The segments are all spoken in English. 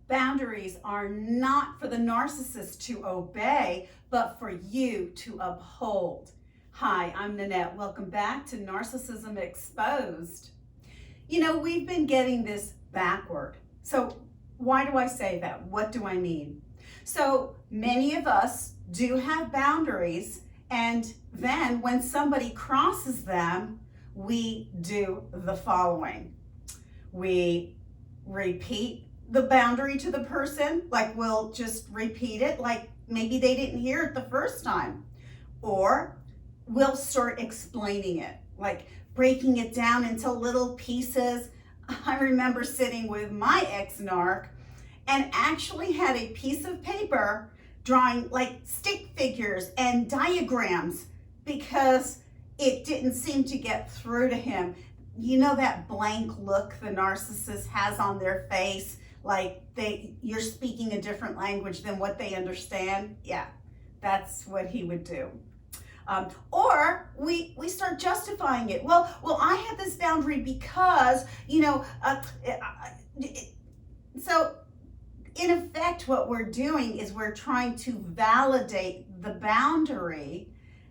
Boundaries are not for the narcissist to obey, but for you to uphold. Hi, I'm Nanette. Welcome back to Narcissism Exposed. You know, we've been getting this backward. So why do I say that? What do I mean? So many of us do have boundaries, and then when somebody crosses them, we do the following. We repeat the boundary to the person, like we'll just repeat it, like maybe they didn't hear it the first time. Or we'll start explaining it, like breaking it down into little pieces. I remember sitting with my ex-narc and actually had a piece of paper drawing like stick figures and diagrams because it didn't seem to get through to him. You know that blank look the narcissist has on their face, like you're speaking a different language than what they understand? Yeah, that's what he would do. Or we start justifying it. Well, I have this boundary because, so in effect, what we're doing is we're trying to validate the boundary,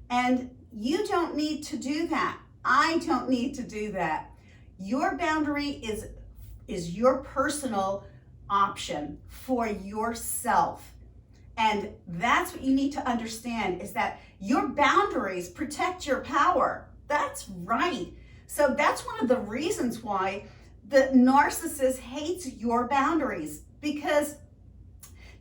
and you don't need to do that. I don't need to do that. Your boundary is your personal option for yourself. And that's what you need to understand, is that your boundaries protect your power. That's right. So that's one of the reasons why the narcissist hates your boundaries, because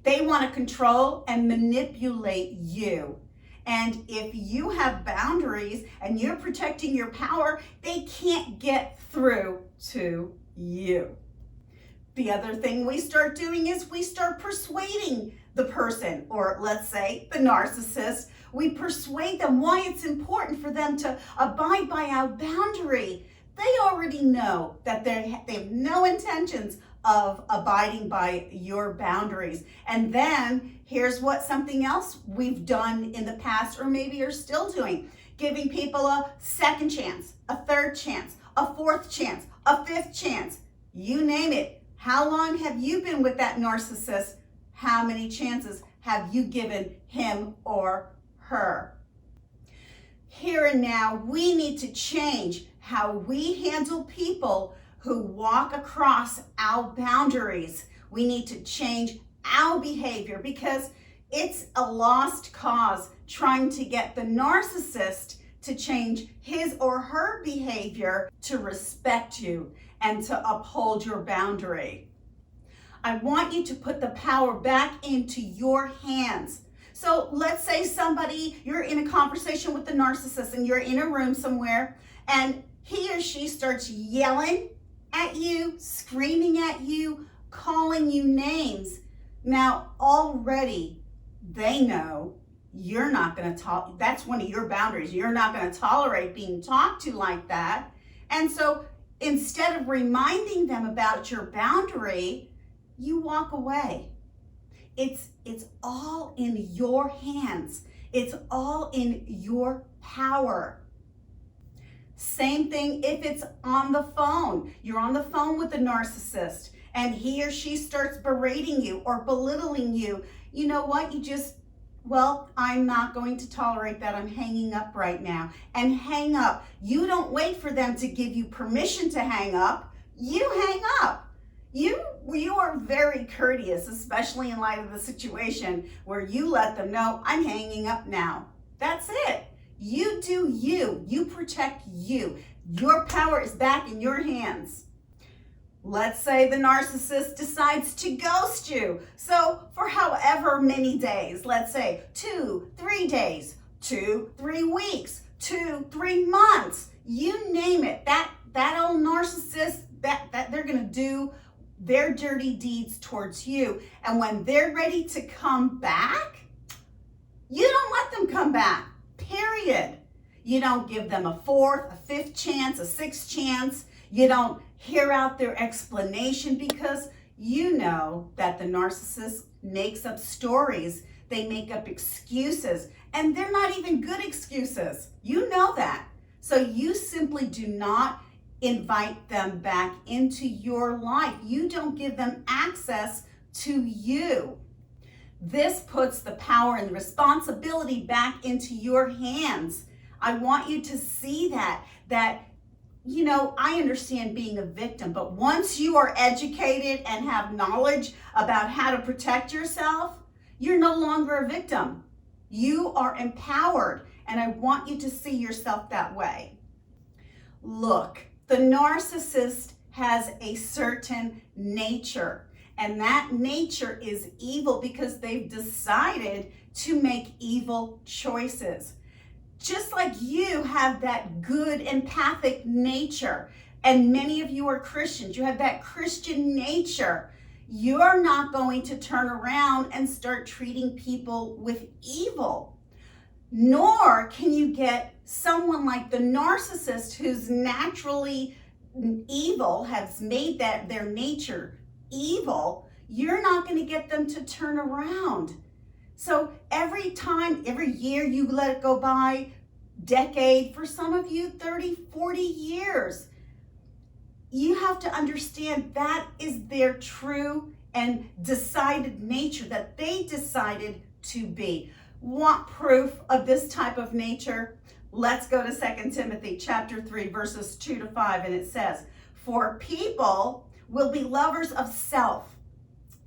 they want to control and manipulate you. And if you have boundaries and you're protecting your power, they can't get through to you. The other thing we start doing is we start persuading the person, or let's say the narcissist. We persuade them why it's important for them to abide by our boundary. They already know that they have no intentions of abiding by your boundaries. And then here's something else we've done in the past, or maybe you're still doing: giving people a second chance, a third chance, a fourth chance, a fifth chance, you name it. How long have you been with that narcissist? How many chances have you given him or her? Here and now, we need to change how we handle people who walk across our boundaries. We need to change our behavior, because it's a lost cause trying to get the narcissist to change his or her behavior to respect you and to uphold your boundary. I want you to put the power back into your hands. So let's say you're in a conversation with the narcissist and you're in a room somewhere, and he or she starts yelling at you, screaming at you, calling you names. Now, already they know you're not going to that's one of your boundaries. You're not going to tolerate being talked to like that. And so instead of reminding them about your boundary, you walk away. It's all in your hands. It's all in your power. Same thing if it's on the phone. You're on the phone with the narcissist and he or she starts berating you or belittling you. You know what? I'm not going to tolerate that. I'm hanging up right now. And hang up. You don't wait for them to give you permission to hang up. You hang up. You are very courteous, especially in light of the situation where you let them know, I'm hanging up now. That's it. You do you. You protect you. Your power is back in your hands. Let's say the narcissist decides to ghost you. So for however many days, let's say 2-3 days, 2-3 weeks, 2-3 months, you name it. That old narcissist, that they're going to do their dirty deeds towards you. And when they're ready to come back, you don't let them come back, period. You don't give them a fourth, a fifth chance, a sixth chance. You don't hear out their explanation, because you know that the narcissist makes up stories. They make up excuses, and they're not even good excuses. You know that. So you simply do not invite them back into your life. You don't give them access to you. This puts the power and the responsibility back into your hands. I want you to see that, you know, I understand being a victim, but once you are educated and have knowledge about how to protect yourself, you're no longer a victim. You are empowered, and I want you to see yourself that way. Look, the narcissist has a certain nature, and that nature is evil because they've decided to make evil choices. Just like you have that good empathic nature, and many of you are Christians, you have that Christian nature, you're not going to turn around and start treating people with evil. Nor can you get someone like the narcissist who's naturally evil, has made that their nature evil. You're not going to get them to turn around. So every year you let it go by, decade, for some of you 30, 40 years, you have to understand that is their true and decided nature that they decided to be. Want proof of this type of nature? Let's go to 2 Timothy chapter 3, verses 2 to 5, and it says, "For people will be lovers of self,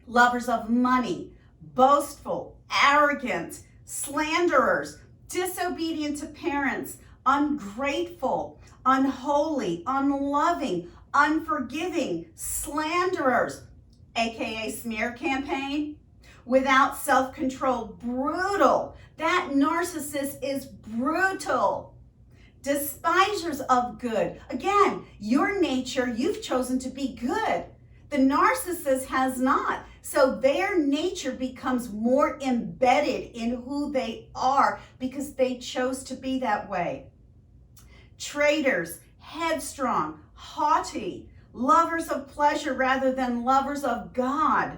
lovers of money, boastful, arrogant, slanderers, disobedient to parents, ungrateful, unholy, unloving, unforgiving, slanderers," aka smear campaign, "without self-control, brutal." That narcissist is brutal. "Despisers of good." Again, your nature, you've chosen to be good. The narcissist has not. So their nature becomes more embedded in who they are because they chose to be that way. "Traitors, headstrong, haughty, lovers of pleasure rather than lovers of God,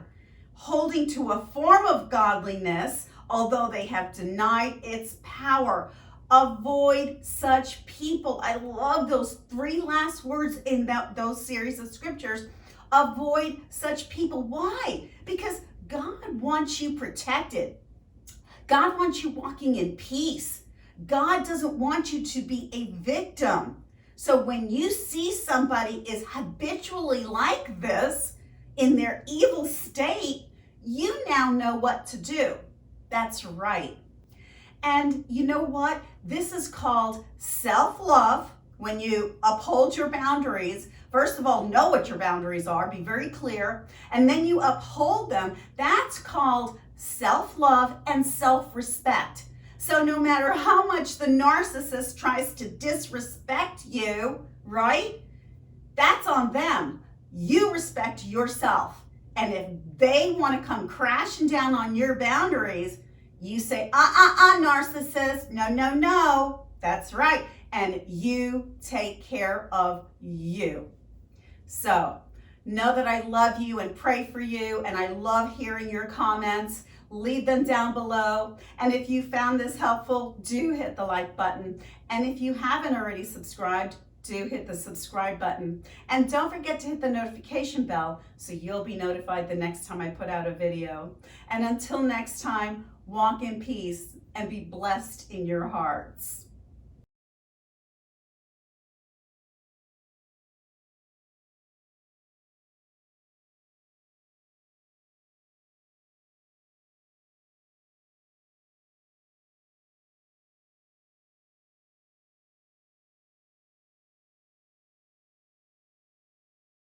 holding to a form of godliness, although they have denied its power. Avoid such people." I love those three last words in those series of scriptures. Avoid such people. Why? Because God wants you protected. God wants you walking in peace. God doesn't want you to be a victim. So when you see somebody is habitually like this in their evil state, you now know what to do. That's right. And you know what? This is called self-love. When you uphold your boundaries, first of all, know what your boundaries are, be very clear, and then you uphold them. That's called self-love and self-respect. So no matter how much the narcissist tries to disrespect you, right? That's on them. You respect yourself. And if they want to come crashing down on your boundaries, you say, narcissist, no, no, no. That's right. And you take care of you. So know that I love you and pray for you, and I love hearing your comments. Leave them down below. And if you found this helpful, do hit the like button. And if you haven't already subscribed, do hit the subscribe button. And don't forget to hit the notification bell so you'll be notified the next time I put out a video. And until next time, walk in peace and be blessed in your hearts.